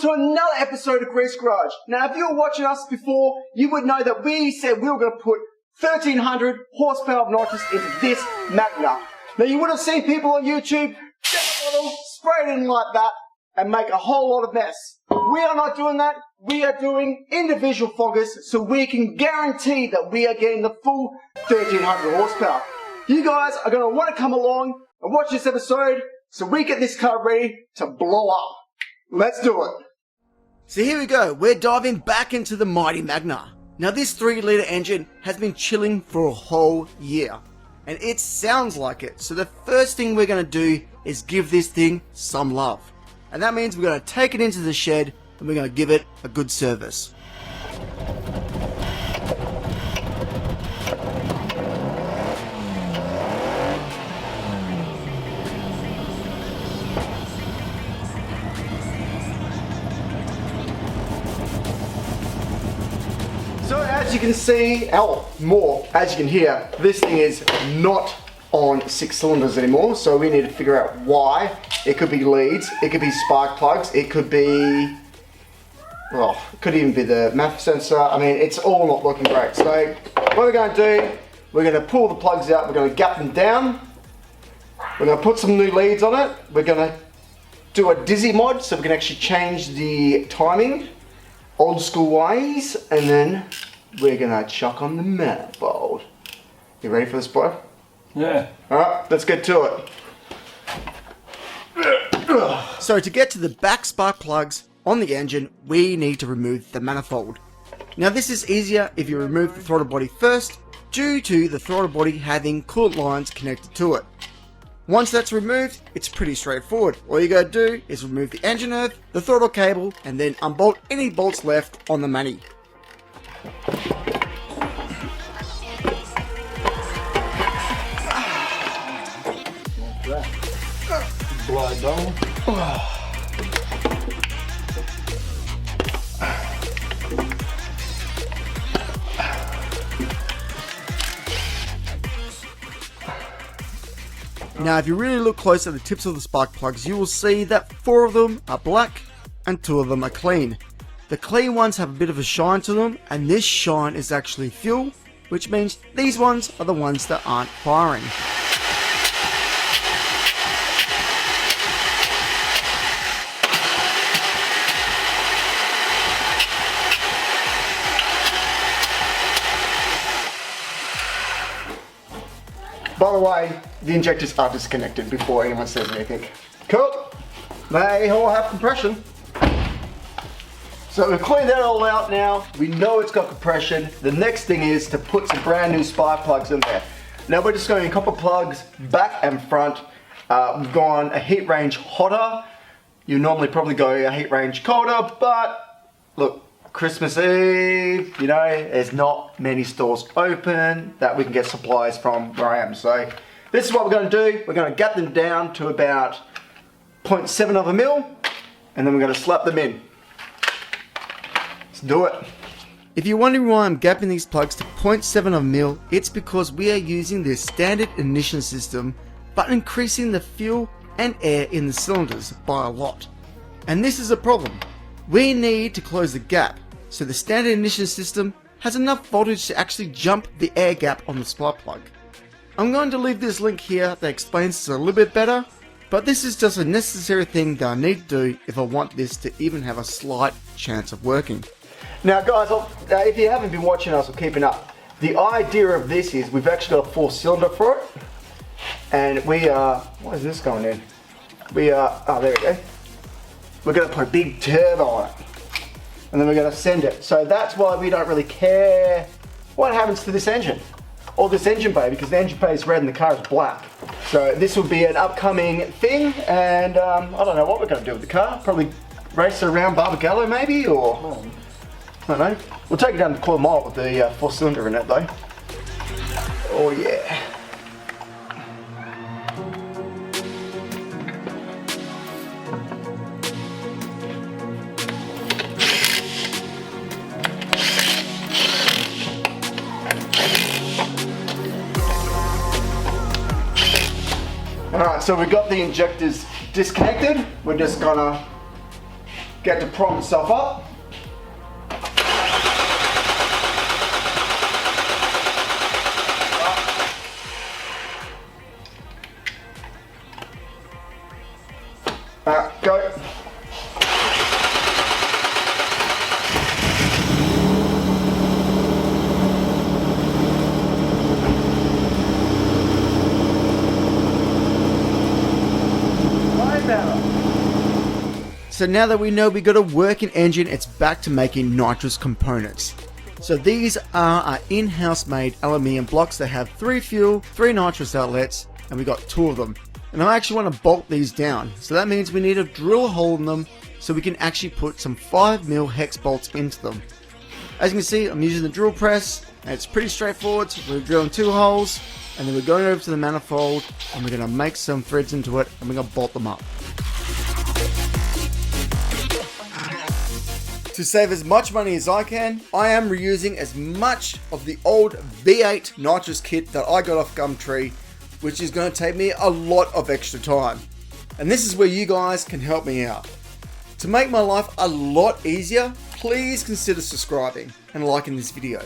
to another episode of Grease Garage. Now, if you were watching us before, you would know that we said we were going to put 1,300 horsepower of nitrous into this magna. Now, you would have seen people on YouTube get a bottle, spray it in like that, and make a whole lot of mess. We are not doing that. We are doing individual foggers so we can guarantee that we are getting the full 1,300 horsepower. You guys are going to want to come along and watch this episode so we get this car ready to blow up. Let's do it. So here we go, we're diving back into the mighty Magna. Now this 3-litre engine has been chilling for a whole year, and it sounds like it. So the first thing we're going to do is give this thing some love. And that means we're going to take it into the shed and we're going to give it a good service. So as you can see, more, as you can hear, this thing is not on 6 cylinders anymore, so we need to figure out why. It could be leads, it could be spark plugs, it could be, well, it could even be the MAF sensor. I mean, it's all not looking great. So what we're going to do, we're going to pull the plugs out, we're going to gap them down, we're going to put some new leads on it, we're going to do a dizzy mod so we can actually change the timing old school ways, and then we're gonna chuck on the manifold. You ready for this, bro? Yeah. Alright, let's get to it. So to get to the back spark plugs on the engine, we need to remove the manifold. Now this is easier if you remove the throttle body first, due to the throttle body having coolant lines connected to it. Once that's removed, it's pretty straightforward. All you gotta do is remove the engine earth, the throttle cable, and then unbolt any bolts left on the mani. Blood down. Now if you really look close at the tips of the spark plugs, you will see that 4 of them are black and 2 of them are clean. The clean ones have a bit of a shine to them, and this shine is actually fuel, which means these ones are the ones that aren't firing. By the way, the injectors are disconnected before anyone says anything. Cool. They all have compression. So we've cleaned that all out now. We know it's got compression. The next thing is to put some brand new spark plugs in there. Now we're just going copper plugs back and front. We've gone a heat range hotter. You normally probably go a heat range colder, but look, Christmas Eve, you know, there's not many stores open that we can get supplies from where I am. So this is what we're going to do. We're going to gap them down to about 0.7 of a mil, and then we're going to slap them in. Let's do it. If you're wondering why I'm gapping these plugs to 0.7 of a mil, it's because we are using this standard ignition system, but increasing the fuel and air in the cylinders by a lot. And this is a problem. We need to close the gap, so the standard ignition system has enough voltage to actually jump the air gap on the spark plug. I'm going to leave this link here that explains this a little bit better, but this is just a necessary thing that I need to do if I want this to even have a slight chance of working. Now guys, if you haven't been watching us or keeping up, the idea of this is we've actually got a 4-cylinder for it, and we are, what is this going in? We are, oh there we go. We're going to put a big turbo on it, and then we're going to send it. So that's why we don't really care what happens to this engine, or this engine bay, because the engine bay is red and the car is black. So this will be an upcoming thing, and I don't know what we're going to do with the car. Probably race it around Barbagallo maybe, or I don't know. We'll take it down to quarter mile with the 4-cylinder in it though. Oh yeah. Alright, so we've got the injectors disconnected. We're just gonna get to prime itself up. Go. So now that we know we got a working engine, it's back to making nitrous components. So these are our in-house made aluminium blocks. They have 3 fuel, 3 nitrous outlets, and we got 2 of them. And I actually want to bolt these down. So that means we need to drill a hole in them so we can actually put some 5mm hex bolts into them. As you can see, I'm using the drill press, and it's pretty straightforward. So we're drilling 2 holes, and then we're going over to the manifold, and we're going to make some threads into it, and we're going to bolt them up. To save as much money as I can, I am reusing as much of the old V8 nitrous kit that I got off Gumtree, which is going to take me a lot of extra time. And this is where you guys can help me out. To make my life a lot easier, please consider subscribing and liking this video.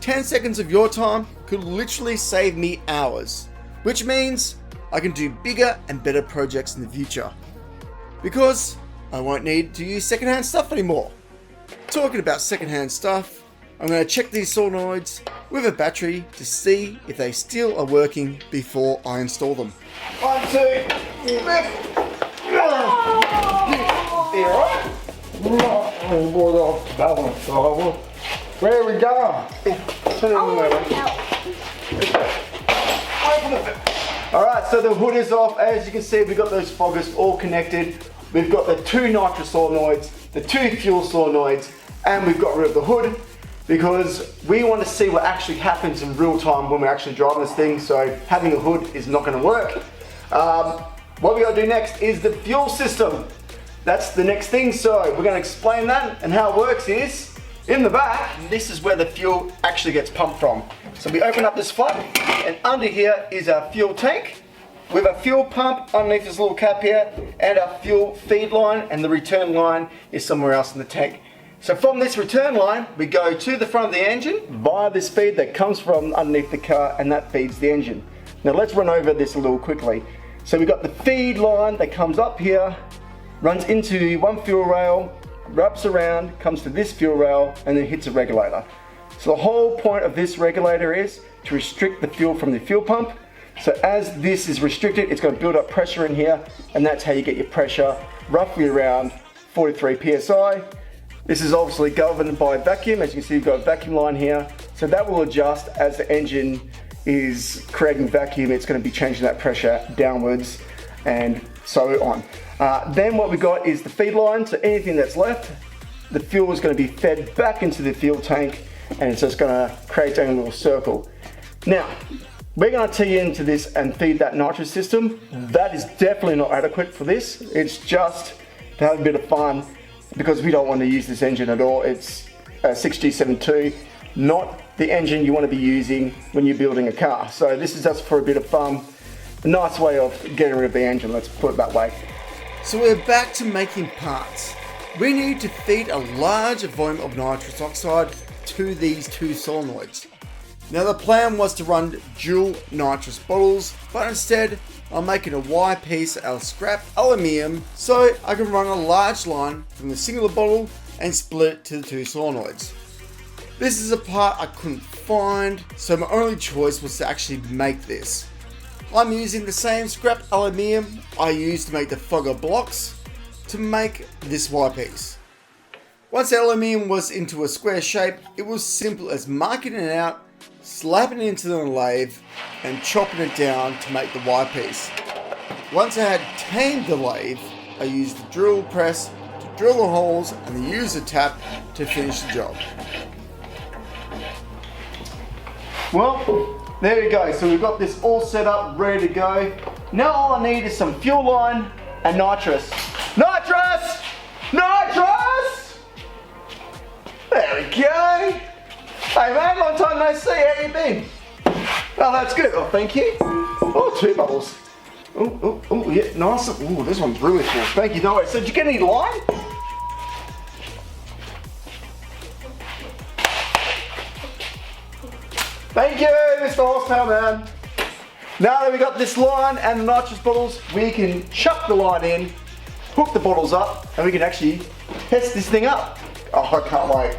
10 seconds of your time could literally save me hours, which means I can do bigger and better projects in the future. Because I won't need to use secondhand stuff anymore. Talking about secondhand stuff, I'm going to check these solenoids with a battery to see if they still are working before I install them. 1, 2, lift. Where are we going? Turn it on the way. Alright, so the hood is off. As you can see, we've got those foggers all connected. We've got the 2 nitrous solenoids, the 2 fuel solenoids, and we've got rid of the hood because we want to see what actually happens in real time when we're actually driving this thing. So having a hood is not going to work. What we got to do next is the fuel system. That's the next thing. So we're going to explain that, and how it works is in the back, this is where the fuel actually gets pumped from. So we open up this flap, and under here is our fuel tank. We have a fuel pump underneath this little cap here, and our fuel feed line, and the return line is somewhere else in the tank. So from this return line, we go to the front of the engine via this feed that comes from underneath the car, and that feeds the engine. Now let's run over this a little quickly. So we've got the feed line that comes up here, runs into one fuel rail, wraps around, comes to this fuel rail, and then hits a regulator. So the whole point of this regulator is to restrict the fuel from the fuel pump. So as this is restricted, it's going to build up pressure in here, and that's how you get your pressure roughly around 43 psi. This is obviously governed by vacuum. As you can see, you've got a vacuum line here. So that will adjust as the engine is creating vacuum. It's going to be changing that pressure downwards and so on. Then what we got is the feed line. So anything that's left, the fuel is going to be fed back into the fuel tank, and it's just going to create a little circle. Now, we're going to tee into this and feed that nitrous system. That is definitely not adequate for this. It's just to have a bit of fun, because we don't want to use this engine at all. It's a 6G72, not the engine you want to be using when you're building a car. So this is just for a bit of fun, a nice way of getting rid of the engine, let's put it that way. So we're back to making parts. We need to feed a large volume of nitrous oxide to these 2 solenoids. Now the plan was to run dual nitrous bottles, but instead I'm making a Y piece out of scrap aluminium so I can run a large line from the singular bottle and split it to the 2 solenoids. This is a part I couldn't find, so my only choice was to actually make this. I'm using the same scrap aluminium I used to make the fogger blocks to make this Y piece. Once the aluminium was into a square shape, it was simple as marking it out, slapping it into the lathe, and chopping it down to make the Y piece. Once I had tamed the lathe, I used the drill press to drill the holes and the user tap to finish the job. Well, there you go. So we've got this all set up, ready to go. Now all I need is some fuel line and nitrous. Nitrous! Nitrous! There we go. Hey man, long time no see, how you been? Oh, that's good. Oh, thank you. Oh, 2 bubbles. Oh, yeah, nice. Oh, this one's really cool. Thank you. No worries. So did you get any line? Thank you, Mr. Horsepower Man. Now that we got this line and the nitrous bottles, we can chuck the line in, hook the bottles up, and we can actually test this thing up. Oh, I can't wait.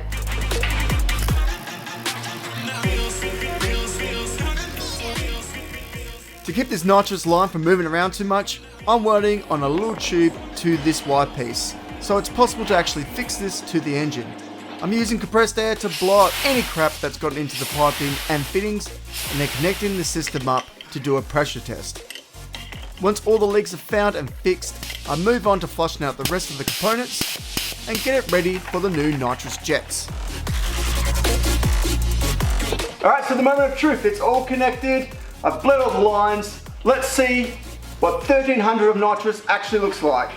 To keep this nitrous line from moving around too much, I'm welding on a little tube to this Y piece, so it's possible to actually fix this to the engine. I'm using compressed air to blow out any crap that's gotten into the piping and fittings, and then connecting the system up to do a pressure test. Once all the leaks are found and fixed, I move on to flushing out the rest of the components and get it ready for the new nitrous jets. Alright, so the moment of truth, it's all connected. I've bled all the lines. Let's see what 1300 of nitrous actually looks like.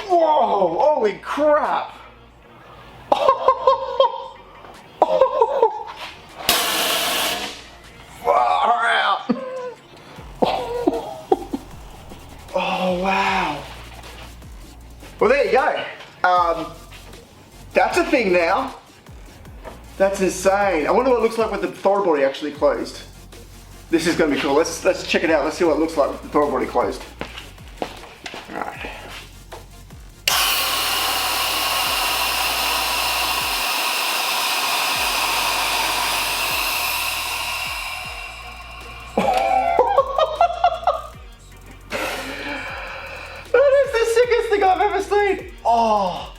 Whoa, holy crap. Far out. Oh, wow. Well, there you go. That's a thing now. That's insane. I wonder what it looks like with the throttle body actually closed. This is going to be cool. Let's check it out. Let's see what it looks like with the throttle body closed. All right. That is the sickest thing I've ever seen. Oh.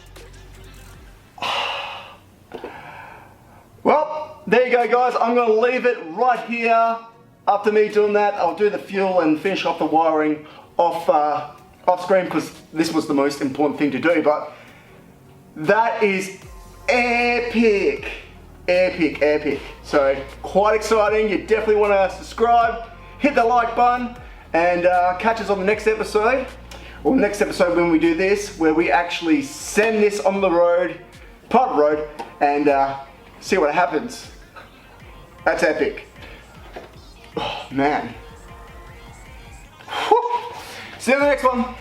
Well, there you go, guys. I'm going to leave it right here. After me doing that, I'll do the fuel and finish off the wiring off screen, because this was the most important thing to do. But that is epic, epic, epic. So quite exciting. You definitely want to subscribe, hit the like button, and catch us on the next episode. Or next episode when we do this, where we actually send this on the road, part of the road, and see what happens. That's epic. Oh, man. Whew. See you in the next one.